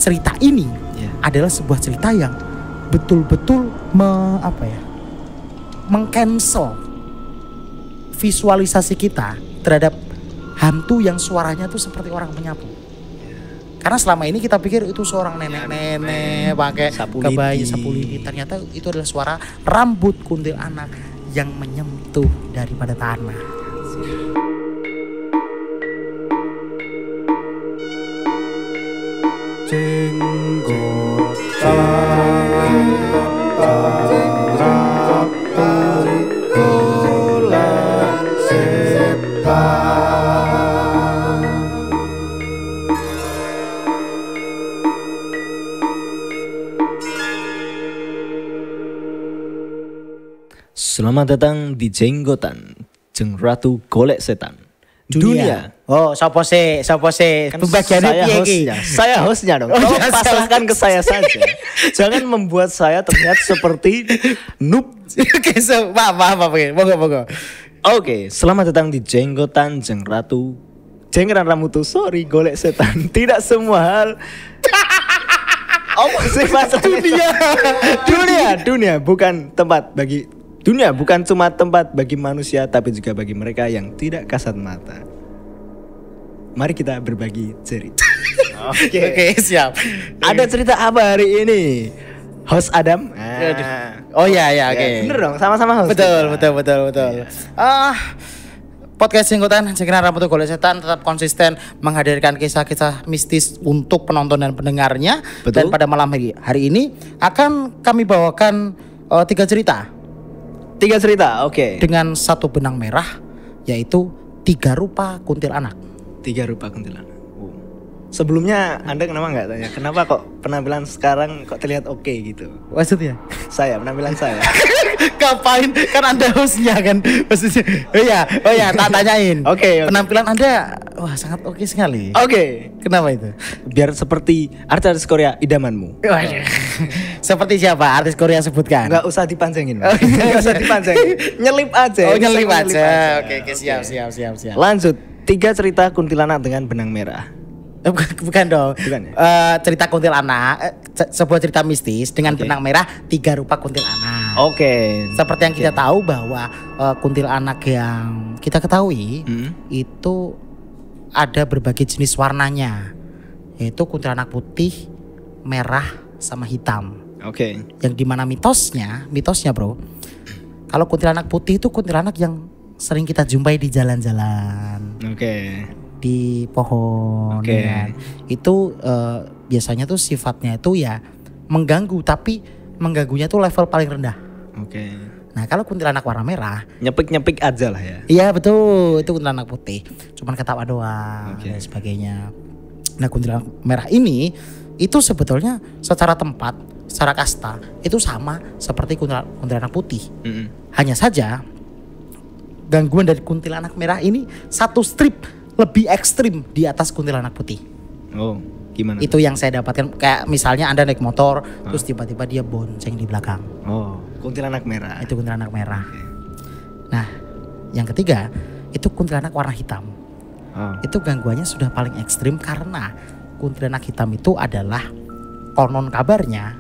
cerita ini adalah sebuah cerita yang betul-betul meng-cancel visualisasi kita terhadap hantu yang suaranya tuh seperti orang menyapu. Karena selama ini kita pikir itu seorang nenek-nenek pakai kebaya sapu lidi. Ternyata itu adalah suara rambut kuntilanak yang menyentuh daripada tanah. Selamat datang di Jenggotan Jeng Ratu Golek Setan Dunia. Oh, siapa sih? Kan saya hostnya dong. Tolong pasrahkan ke saya saja. Jangan membuat saya terlihat seperti noob. Oke, maaf. Moga. Oke, selamat datang di Jenggotan Jeng Ratu Jengran Ramutu. Sorry, Golek Setan. Tidak semua hal. Oh, sih bahasa dunia bukan tempat bagi. Dunia bukan cuma tempat bagi manusia, tapi juga bagi mereka yang tidak kasat mata. Mari kita berbagi cerita. Oke, siap. Ada cerita apa hari ini? Host Adam. Oh ya, oke. Bener dong, sama-sama host. Betul. Podcast Jenggotan Jengran Ramutu Golek Setan tetap konsisten menghadirkan kisah-kisah mistis untuk penonton dan pendengarnya. Betul. Dan pada malam hari ini akan kami bawakan 3 cerita. 3 cerita, oke. Dengan 1 benang merah, yaitu 3 rupa kuntilanak. 3 rupa kuntilanak. Sebelumnya Anda kenapa nggak tanya? Kenapa kok penampilan sekarang kok terlihat oke gitu? Maksudnya? Saya, penampilan saya. Ngapain? Kan Anda hostnya kan. Maksudnya, oh ya, tak tanyain. Oke. Penampilan Anda, wah sangat oke sekali. Oke. Kenapa itu? Biar seperti artis Korea idamanmu. Seperti siapa artis Korea sebutkan? Nggak usah dipanjangin. Nggak usah dipanjangin. Nyelip aja. Oh, nyelip aja. Oke, siap. Lanjut. 3 cerita kuntilanak dengan benang merah. Bukan dong. Bukan ya? Cerita kuntilanak, sebuah cerita mistis dengan benang merah 3 rupa kuntilanak. Oke. Seperti yang kita tahu bahwa kuntilanak yang kita ketahui itu ada berbagai jenis warnanya, yaitu kuntilanak putih, merah, sama hitam. Oke. Yang dimana mitosnya bro, kalau kuntilanak putih itu kuntilanak yang sering kita jumpai di jalan-jalan. Oke. Di pohon, kan? Itu biasanya tuh sifatnya itu ya mengganggu, tapi mengganggunya tuh level paling rendah. Oke. Nah kalau kuntilanak warna merah, nyepik aja lah ya. Iya betul, itu kuntilanak putih, cuman ketawa doang dan sebagainya. Nah kuntilanak merah ini itu sebetulnya secara tempat, secara kasta itu sama seperti kuntilanak putih. Hanya saja gangguan dari kuntilanak merah ini 1 strip lebih ekstrim di atas kuntilanak putih. Oh, gimana? Itu yang saya dapatkan. Kayak misalnya Anda naik motor, terus tiba-tiba dia bonceng di belakang. Oh, kuntilanak merah. Itu kuntilanak merah. Nah, yang ketiga itu kuntilanak warna hitam. Itu gangguannya sudah paling ekstrim karena kuntilanak hitam itu adalah konon kabarnya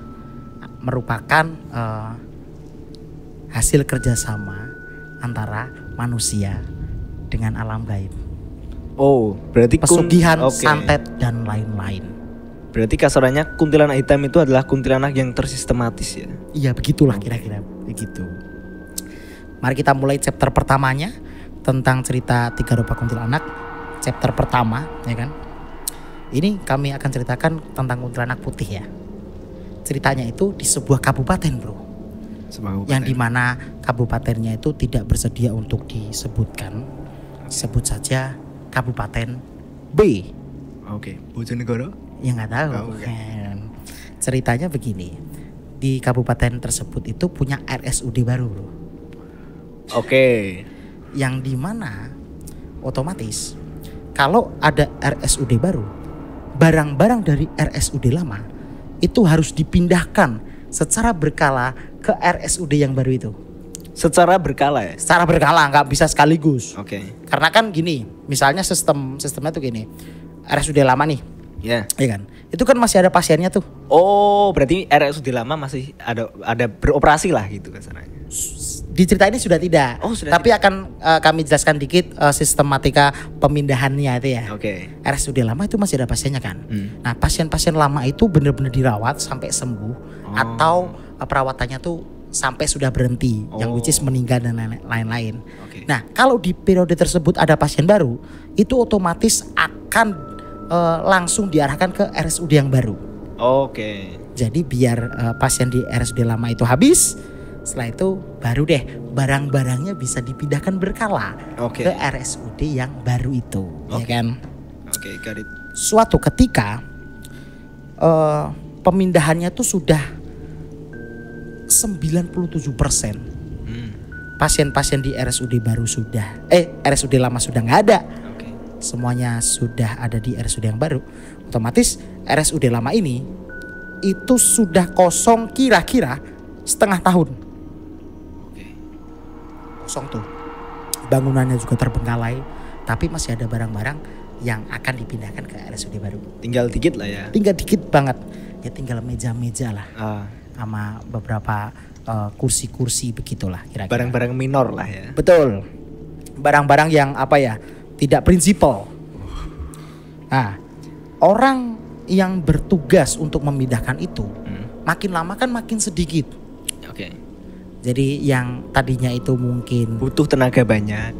merupakan hasil kerjasama antara manusia dengan alam gaib. Oh, berarti pesugihan, santet dan lain-lain. Berarti kasarannya kuntilanak hitam itu adalah kuntilanak yang tersistematis ya? Iya, begitulah kira-kira begitu. Mari kita mulai chapter pertamanya tentang cerita 3 rupa kuntilanak. Chapter pertama, ya kan? Ini kami akan ceritakan tentang kuntilanak putih ya. Ceritanya itu di sebuah kabupaten, bro. Yang dimana kabupatennya itu tidak bersedia untuk disebutkan. Sebut saja Kabupaten B. Oke, Bojonegoro? Ya nggak tahu. Ceritanya begini, di kabupaten tersebut itu punya RSUD baru, bro. Oke. Yang dimana otomatis kalau ada RSUD baru, barang-barang dari RSUD lama itu harus dipindahkan secara berkala ke RSUD yang baru itu. Secara berkala ya? Secara berkala, nggak bisa sekaligus. Oke. Karena kan gini, misalnya sistemnya tuh gini, RSUD lama nih, Ya. Iya kan? Itu kan masih ada pasiennya tuh. Oh, berarti RSUD lama masih ada beroperasi lah gitu kasarnya. Di cerita ini sudah tidak. Oh, sudah Tapi akan kami jelaskan dikit sistematika pemindahannya itu ya. Oke. RSUD lama itu masih ada pasiennya kan. Nah, pasien-pasien lama itu benar-benar dirawat sampai sembuh atau perawatannya tuh sampai sudah berhenti, yang which is meninggal dan lain-lain. Oke. Nah, kalau di periode tersebut ada pasien baru, itu otomatis akan langsung diarahkan ke RSUD yang baru. Oke. Jadi biar pasien di RSUD lama itu habis, setelah itu baru deh barang-barangnya bisa dipindahkan berkala Oke. ke RSUD yang baru itu, ya kan? Oke, got it. Suatu ketika pemindahannya tuh sudah 97%. Pasien-pasien di RSUD baru sudah RSUD lama sudah nggak ada. Oke. Semuanya sudah ada di RSUD yang baru. Otomatis RSUD lama ini itu sudah kosong kira-kira setengah tahun. Oke. Kosong tuh. Bangunannya juga terbengkalai, tapi masih ada barang-barang yang akan dipindahkan ke RSUD baru. Tinggal dikit lah ya. Tinggal dikit banget. Ya tinggal meja-meja lah. Ah, Sama beberapa kursi-kursi begitulah kira-kira. barang-barang minor lah ya. Betul. Barang-barang yang apa ya? Tidak prinsipal. Nah, orang yang bertugas untuk memindahkan itu makin lama kan makin sedikit. Oke. Jadi yang tadinya itu mungkin Butuh tenaga banyak.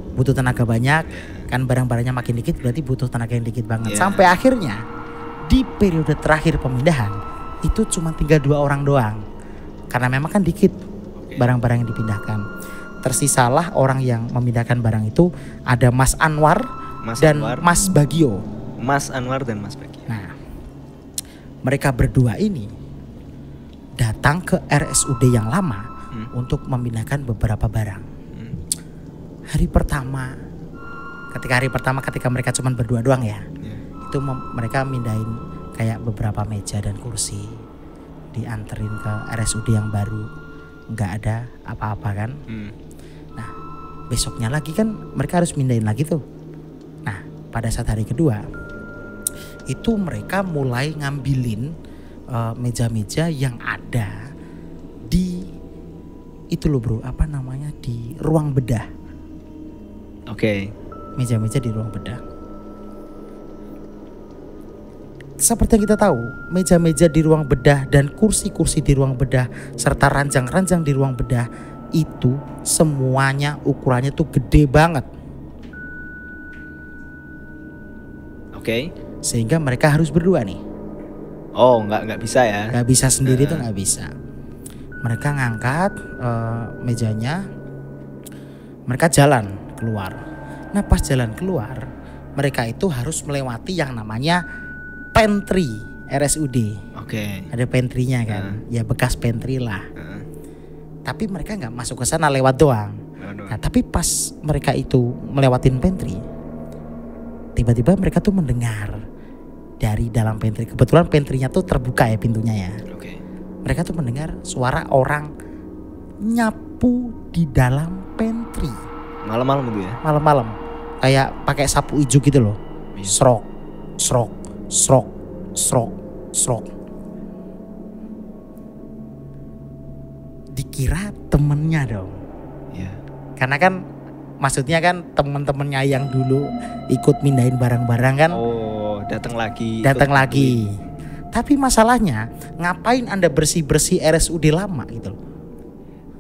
kan barang-barangnya makin dikit, berarti butuh tenaga yang dikit banget. Yeah. Sampai akhirnya di periode terakhir pemindahan itu cuma tinggal 2 orang doang. Karena memang kan dikit barang-barang yang dipindahkan. Tersisalah orang yang memindahkan barang itu ada Mas Anwar dan Mas Bagio. Mas Anwar dan Mas Bagio. Nah, mereka berdua ini datang ke RSUD yang lama untuk memindahkan beberapa barang. Hari pertama ketika mereka cuma berdua doang ya, itu mereka mindahin kayak beberapa meja dan kursi, dianterin ke RSUD yang baru, nggak ada apa-apa kan. Nah, besoknya lagi kan mereka harus mindahin lagi tuh. Nah, pada saat hari kedua itu mereka mulai ngambilin meja-meja yang ada di itu loh bro, apa namanya, di ruang bedah. Oke. Meja-meja di ruang bedah. Seperti yang kita tahu, meja-meja di ruang bedah dan kursi-kursi di ruang bedah serta ranjang-ranjang di ruang bedah itu semuanya ukurannya tuh gede banget. Oke. Sehingga mereka harus berdua nih. Oh, nggak bisa ya? Gak bisa sendiri tuh nggak bisa. Mereka ngangkat mejanya, mereka jalan keluar. Nah pas jalan keluar, mereka itu harus melewati yang namanya pantry RSUD. Oke. Ada pantry-nya kan, ya bekas pantry lah. Tapi mereka nggak masuk ke sana, lewat doang. Nah tapi pas mereka itu melewatin pantry, tiba-tiba mereka tuh mendengar dari dalam pantry. Kebetulan pantry-nya tuh terbuka ya pintunya ya. Oke. Mereka tuh mendengar suara orang nyapu di dalam pantry. Malam-malam itu ya? Malam-malam. Kayak pakai sapu hijau gitu loh. Iya. Srok, srok, srok, srok, srok. Dikira temennya dong. Iya. Karena kan maksudnya kan temen-temennya yang dulu ikut mindahin barang-barang kan Oh, datang lagi. datang ikut lagi. Tapi masalahnya ngapain Anda bersih-bersih RSUD lama gitu loh.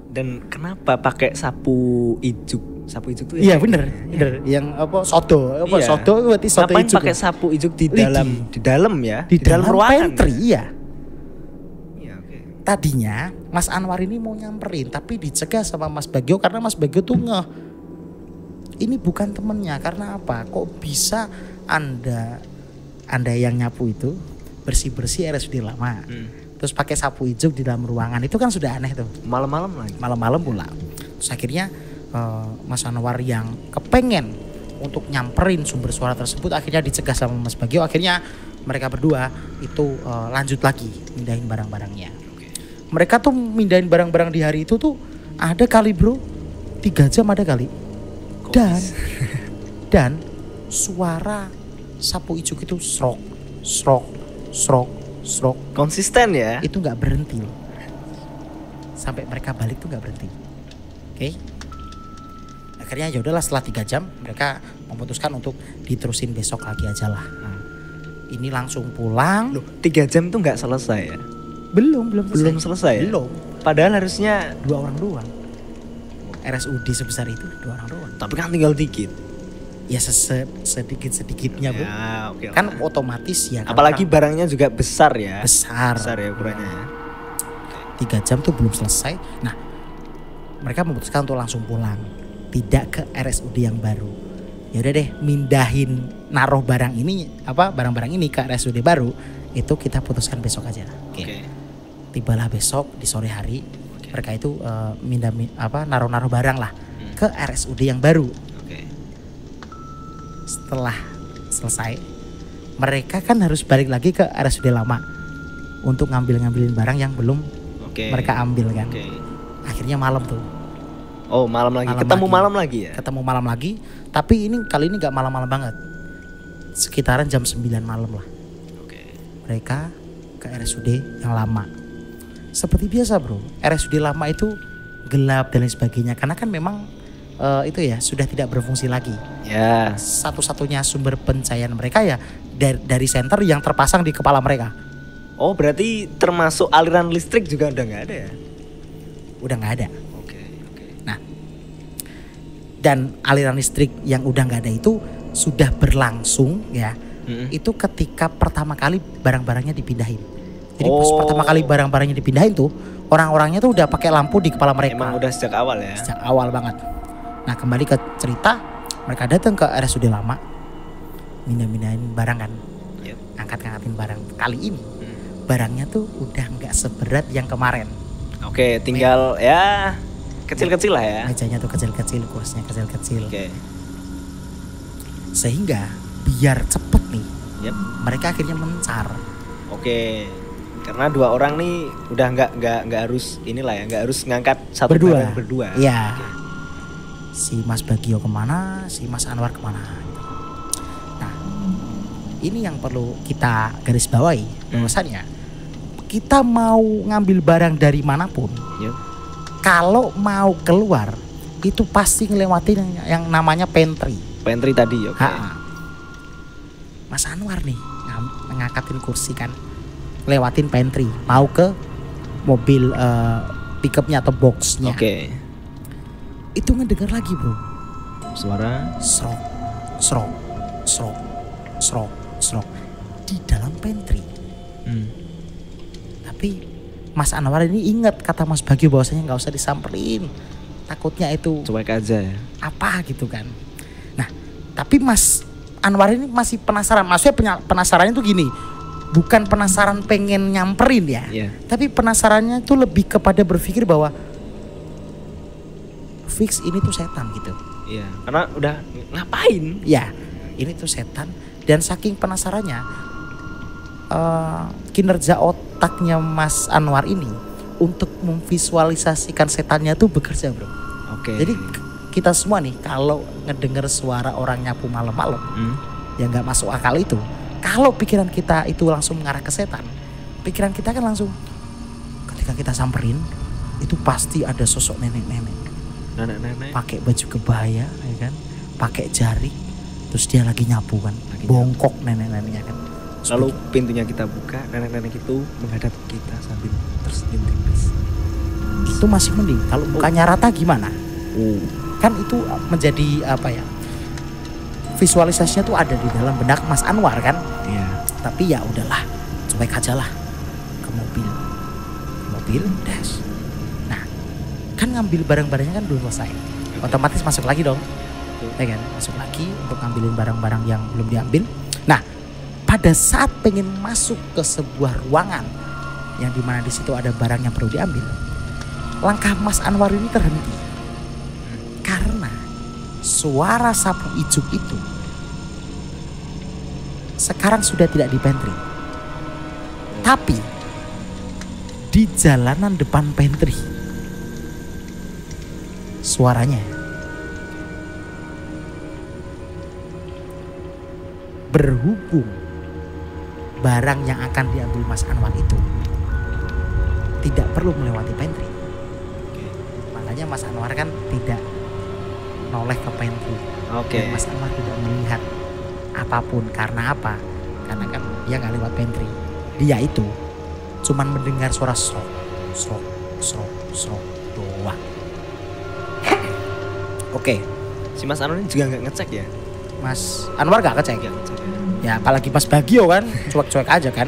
Dan kenapa pakai sapu ijuk? Sapu ijuk tuh Iya bener. Yang apa sodo, Iya. sodo berarti sodo Ngapain ijuk. pakai sapu ijuk di Lidi. dalam ya? Di dalam ruangan. pantry, iya. Iya, oke. Tadinya Mas Anwar ini mau nyamperin tapi dicegah sama Mas Bagio karena Mas Bagio tuh ini bukan temennya. Karena apa? Kok bisa Anda yang nyapu itu bersih-bersih RSUD lama. Terus pakai sapu ijuk di dalam ruangan, itu kan sudah aneh tuh. Malam-malam lagi. Malam-malam pula. Terus akhirnya Mas Anwar yang kepengen untuk nyamperin sumber suara tersebut akhirnya dicegah sama Mas Bagio. Akhirnya mereka berdua itu lanjut lagi mindahin barang-barangnya. Mereka tuh mindahin barang-barang di hari itu tuh ada kali bro 3 jam ada kali. Dan suara sapu ijuk itu srok, srok, srok Konsisten ya. itu nggak berhenti loh. Sampai mereka balik tuh nggak berhenti. Oke. Akhirnya ya udahlah, setelah 3 jam mereka memutuskan untuk diterusin besok lagi aja lah. Ini langsung pulang. Loh, 3 jam tuh nggak selesai ya? Belum selesai ya? Belum. Padahal harusnya 2 orang doang. RSUD sebesar itu 2 orang doang. tapi kan tinggal dikit. Ya sedikit-sedikitnya Bu. Ya, oke lah. Kan otomatis ya. Apalagi kan barangnya juga besar ya. besar. Besar ya ukurannya ya. 3 jam tuh belum selesai. Nah, mereka memutuskan untuk langsung pulang, tidak ke RSUD yang baru. Ya udah deh, mindahin naruh barang-barang ini ke RSUD baru, itu kita putuskan besok aja. Oke. Tibalah besok di sore hari, mereka itu naruh barang lah ke RSUD yang baru. Setelah selesai, mereka kan harus balik lagi ke RSUD lama untuk ngambilin barang yang belum mereka ambil kan. Akhirnya malam tuh. Oh, malam lagi. Ketemu malam lagi ya? Ketemu malam lagi, tapi kali ini gak malam-malam banget. Sekitaran jam 9 malam lah. Mereka ke RSUD yang lama. Seperti biasa bro, RSUD lama itu gelap dan lain sebagainya. Karena kan memang itu ya sudah tidak berfungsi lagi. Ya. Satu-satunya sumber pencahayaan mereka ya dari senter yang terpasang di kepala mereka. Oh, berarti termasuk aliran listrik juga udah nggak ada ya? Udah nggak ada. Oke. Nah, dan aliran listrik yang udah nggak ada itu sudah berlangsung ya. Itu ketika pertama kali barang-barangnya dipindahin. Jadi pas pertama kali barang-barangnya dipindahin tuh, orang-orangnya tuh udah pakai lampu di kepala mereka. Emang udah sejak awal ya? Sejak awal banget. Nah, kembali ke cerita, mereka datang ke RSUD lama, mindahin barang kan, angkat-angkatin barang. Kali ini barangnya tuh udah nggak seberat yang kemarin. Oke, tinggal ya kecil-kecil lah ya. Mejanya tuh kecil-kecil, kursinya kecil-kecil. Oke. Sehingga biar cepet nih, mereka akhirnya mencar. Oke. Karena 2 orang nih udah nggak harus inilah ya, nggak harus ngangkat satu berdua. barang berdua. Iya. Si Mas Bagio kemana, si Mas Anwar kemana. Nah, ini yang perlu kita garis bawahi, bahwasannya kita mau ngambil barang dari manapun, kalau mau keluar itu pasti ngelewatin yang namanya pantry. Pantry tadi, oke. Mas Anwar nih ngangkatin kursi kan, lewatin pantry, mau ke mobil pickupnya atau boxnya. Oke. Itu ngedengar lagi bro, suara srok di dalam pantry. Tapi Mas Anwar ini ingat kata Mas Bagio bahwasanya nggak usah disamperin, takutnya itu cuek aja ya. Apa gitu kan. Nah, tapi Mas Anwar ini masih penasaran. Maksudnya penasarannya tuh gini, bukan penasaran pengen nyamperin ya, tapi penasarannya tuh lebih kepada berpikir bahwa fix ini tuh setan gitu. Iya, karena udah ngapain? Ya, ini tuh setan. Dan saking penasarannya, kinerja otaknya Mas Anwar ini untuk memvisualisasikan setannya tuh bekerja bro. Oke. Jadi kita semua nih kalau ngedenger suara orang nyapu malam-malam, yang nggak masuk akal itu, kalau pikiran kita itu langsung mengarah ke setan, pikiran kita kan langsung ketika kita samperin itu pasti ada sosok nenek-nenek pakai baju kebaya ya kan, pakai jari, terus dia lagi nyapu kan, bongkok nenek-neneknya kan. Lalu pintunya kita buka, nenek-nenek itu menghadap kita sambil tersenyum tipis. Itu masih mending. Kalau mukanya rata gimana? Kan itu menjadi apa ya, visualisasinya tuh ada di dalam benak Mas Anwar kan. Tapi ya udahlah, cuek aja lah, ke mobil dash. Kan ngambil barang-barangnya kan belum selesai, otomatis masuk lagi dong, ya kan, masuk lagi untuk ngambilin barang-barang yang belum diambil. Nah, pada saat pengen masuk ke sebuah ruangan yang dimana di situ ada barang yang perlu diambil, langkah Mas Anwar ini terhenti karena suara sapu ijuk itu sekarang sudah tidak di pantry, tapi di jalanan depan pantry. Suaranya berhubung barang yang akan diambil Mas Anwar itu tidak perlu melewati pantry. Makanya Mas Anwar kan tidak noleh ke pantry. Dan Mas Anwar tidak melihat apapun. Karena apa? Karena kan dia nggak lewat pantry. Dia itu cuman mendengar suara srok doang. Oke. Si Mas Anwar ini juga nggak ngecek ya? Mas Anwar nggak ngecek. Nggak ngecek ya. Ya apalagi Mas Bagio kan cuek-cuek aja kan.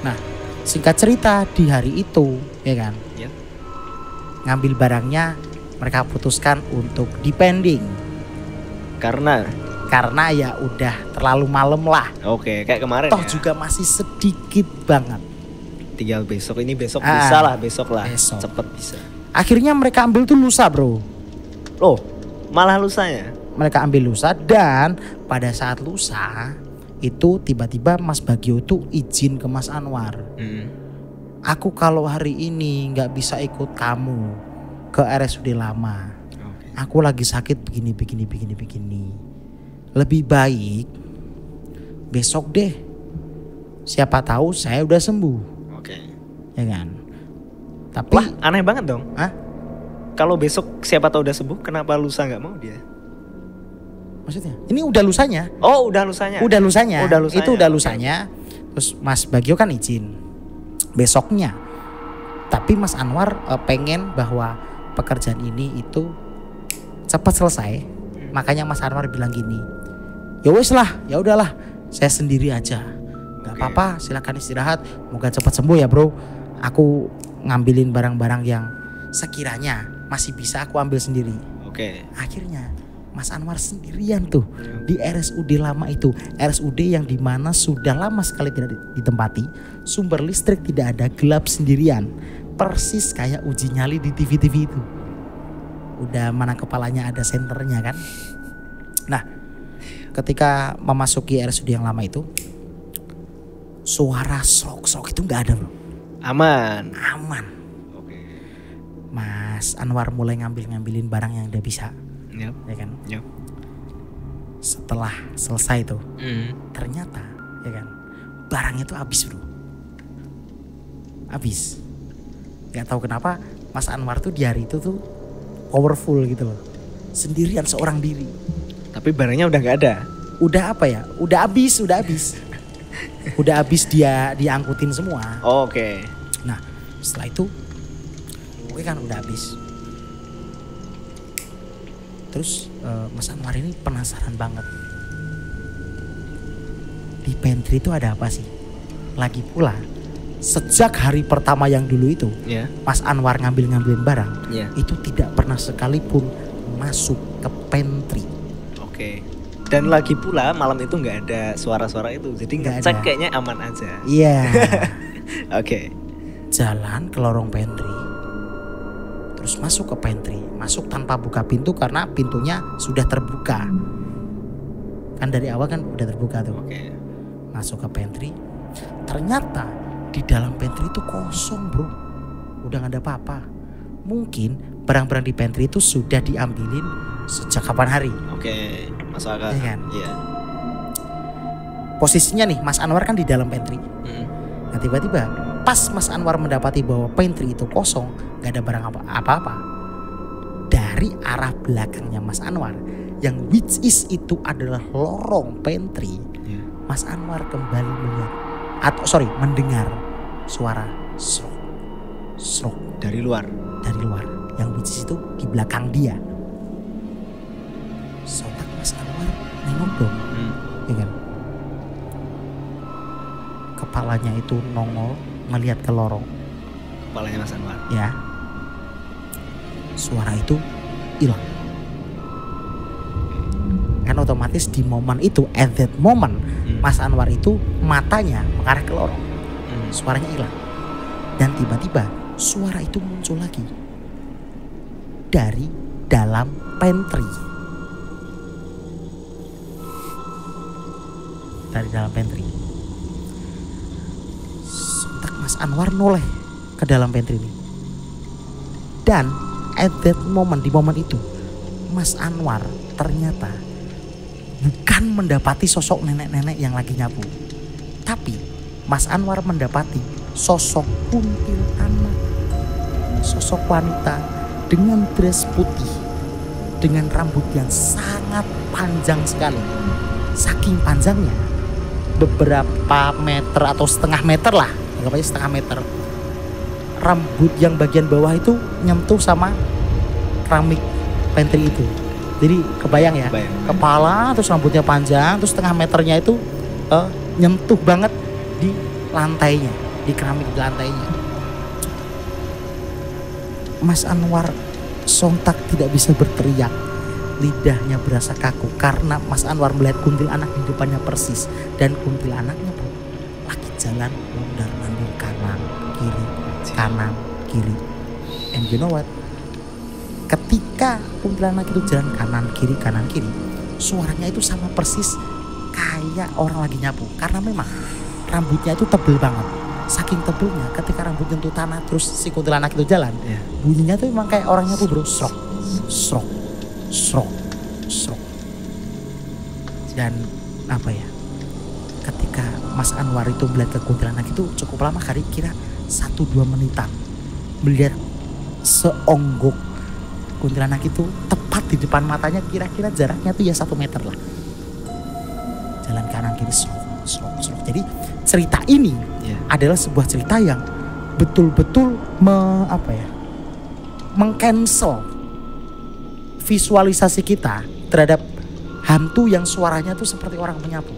Nah singkat cerita di hari itu ya kan, Ya. ngambil barangnya mereka putuskan untuk dipending. Karena Ya udah terlalu malam lah. Oke, kayak kemarin Toh ya. juga masih sedikit banget. Tinggal besok, ini besok bisa lah, besok lah. Besok. Cepet bisa. Akhirnya mereka ambil tuh lusa bro. Loh, malah lusanya. Mereka ambil lusa dan pada saat lusa itu tiba-tiba Mas Bagio tuh izin ke Mas Anwar. Aku kalau hari ini nggak bisa ikut kamu ke RSUD lama. Aku lagi sakit begini. Lebih baik besok deh. Siapa tahu saya udah sembuh. Oke. Ya kan? Tapi Wah, aneh banget dong. Hah? Kalau besok siapa tahu udah sembuh, kenapa lusa nggak mau dia? Maksudnya? Ini udah lusanya. Oh, udah lusanya. Udah lusanya. Udah lusanya. Itu udah lusanya. Terus Mas Bagio kan izin besoknya. Tapi Mas Anwar pengen bahwa pekerjaan ini itu cepat selesai. Makanya Mas Anwar bilang gini, ya wes lah, ya udahlah, saya sendiri aja. Gak apa-apa, silakan istirahat. Moga cepat sembuh ya bro. Aku ngambilin barang-barang yang sekiranya masih bisa aku ambil sendiri. Oke. Akhirnya Mas Anwar sendirian tuh di RSUD lama itu. RSUD yang dimana sudah lama sekali tidak ditempati. Sumber listrik tidak ada, gelap sendirian. Persis kayak uji nyali di TV-TV itu. Udah mana kepalanya ada senternya kan. Nah ketika memasuki RSUD yang lama itu, suara sok itu gak ada bro. Aman. Oke. Mas Anwar mulai ngambilin barang yang dia bisa. Yep. Ya kan. Yep. Setelah selesai tuh ternyata ya kan barangnya tuh habis bro. Habis. Gak tahu kenapa Mas Anwar tuh di hari itu tuh powerful gitu loh. Sendirian seorang diri. Tapi barangnya udah nggak ada. Udah apa ya? Udah habis. Udah habis dia diangkutin semua. Oh, oke. Nah setelah itu oke kan udah habis. Terus Mas Anwar ini penasaran banget. Di pantry itu ada apa sih? Lagi pula sejak hari pertama yang dulu itu Mas Anwar ngambilin barang itu tidak pernah sekalipun masuk ke pantry. Oke. Dan lagi pula malam itu nggak ada suara-suara itu, jadi ngecek kayaknya aman aja. Iya. Oke. Jalan ke lorong pantry, terus masuk ke pantry, masuk tanpa buka pintu karena pintunya sudah terbuka. Kan dari awal kan udah terbuka tuh. Oke. Masuk ke pantry, ternyata di dalam pantry itu kosong bro, udah gak ada apa-apa. Mungkin barang-barang di pantry itu sudah diambilin sejak kapan hari. Oke, masuk akal. Ya kan? Iya. Posisinya nih Mas Anwar kan di dalam pantry. Nah tiba-tiba pas Mas Anwar mendapati bahwa pantry itu kosong, gak ada barang apa-apa, dari arah belakangnya Mas Anwar yang which is itu adalah lorong pantry, Mas Anwar kembali melihat mendengar suara srok dari luar yang which is itu di belakang dia. Sontak Mas Anwar nengok dong, ya kan? Kepalanya itu nongol melihat ke lorong. Kepalanya Mas Anwar. Ya. Suara itu hilang. Kan otomatis di momen itu, at that moment, Mas Anwar itu matanya mengarah ke lorong. Suaranya hilang. Dan tiba-tiba suara itu muncul lagi dari dalam pantry. Dari dalam pantry. Sontak Mas Anwar noleh ke dalam pantry ini. Dan at that moment, di momen itu, Mas Anwar ternyata bukan mendapati sosok nenek-nenek yang lagi nyapu, tapi Mas Anwar mendapati sosok kuntilanak, sosok wanita dengan dress putih, dengan rambut yang sangat panjang sekali. Saking panjangnya, beberapa meter atau setengah meter lah, anggap aja setengah meter. Rambut yang bagian bawah itu nyentuh sama keramik pantry itu. Jadi kebayang ya, kepala terus rambutnya panjang, terus setengah meternya itu nyentuh banget di lantainya, di keramik di lantainya. Mas Anwar sontak tidak bisa berteriak, lidahnya berasa kaku karena Mas Anwar melihat kuntilanak di depannya persis, dan kuntilanaknya pun lagi jalan mondar-mandir kanan kiri. And you know what? Ketika kuntilanak itu jalan kanan kiri, suaranya itu sama persis kayak orang lagi nyapu, karena memang rambutnya itu tebel banget. Saking tebelnya, ketika rambut nyentuh tanah terus si kuntilanak itu jalan, bunyinya tuh memang kayak orang nyapu bro. Srok. Dan apa ya, ketika Mas Anwar itu melihat ke kuntilanak itu cukup lama, kira 1-2 menitan, melihat seonggok kuntilanak itu tepat di depan matanya, kira-kira jaraknya tuh ya 1 meter lah. Jalan kanan kiri srok. Jadi cerita ini adalah sebuah cerita yang betul-betul meng-cancel visualisasi kita terhadap hantu yang suaranya tuh seperti orang menyapu.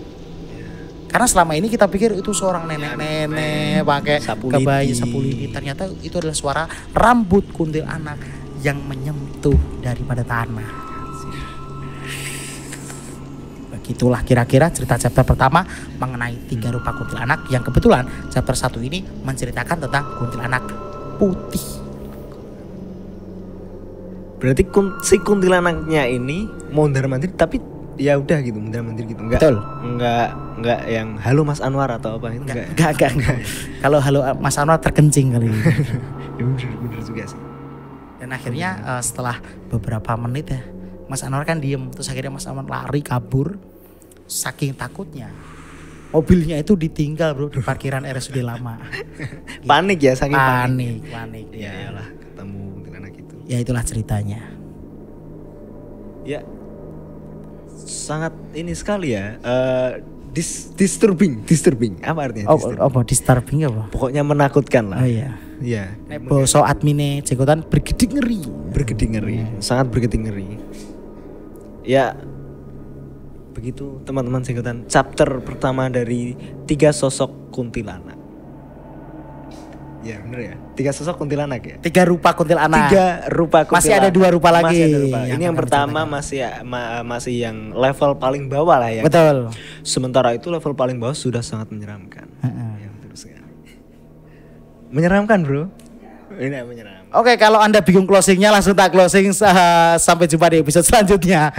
Karena selama ini kita pikir itu seorang nenek-nenek pakai kebaya sapu lidi. Ternyata itu adalah suara rambut kuntilanak yang menyentuh daripada tanah. Begitulah kira-kira cerita chapter pertama mengenai 3 rupa kuntilanak, yang kebetulan chapter 1 ini menceritakan tentang kuntilanak putih. Berarti si kuntilanaknya ini mondar-mandir, tapi ya udah gitu, mondar-mandir gitu. Enggak yang halo Mas Anwar atau apa itu enggak. Kalau halo Mas Anwar terkencing kali ini. Ya bener juga sih. Dan akhirnya setelah beberapa menit ya, Mas Anwar kan diem, terus akhirnya Mas Anwar lari kabur. Saking takutnya, mobilnya itu ditinggal bro di parkiran RSUD lama. Panik ya, saking panik. Ya iyalah, ketemu kuntilanak itu. Ya itulah ceritanya. Ya sangat ini sekali ya, disturbing. Apa artinya disturbing apa? Pokoknya menakutkan lah. Oh iya. Iya. Boso admine Cekotan bergeding ngeri. Sangat bergeding ngeri. Ya begitu teman-teman Cekotan, chapter pertama dari 3 sosok kuntilanak. Ya bener ya, 3 sosok kuntilanak ya. 3 rupa kuntilanak. 3 rupa kuntilanak. Masih ada 2 rupa lagi. Ini yang pertama masih yang level paling bawah lah ya. Betul. Sementara itu level paling bawah sudah sangat menyeramkan. Ya, betul sekali. Menyeramkan bro. Ini menyeramkan. Oke, kalau Anda bingung closingnya langsung tak closing. Sampai jumpa di episode selanjutnya.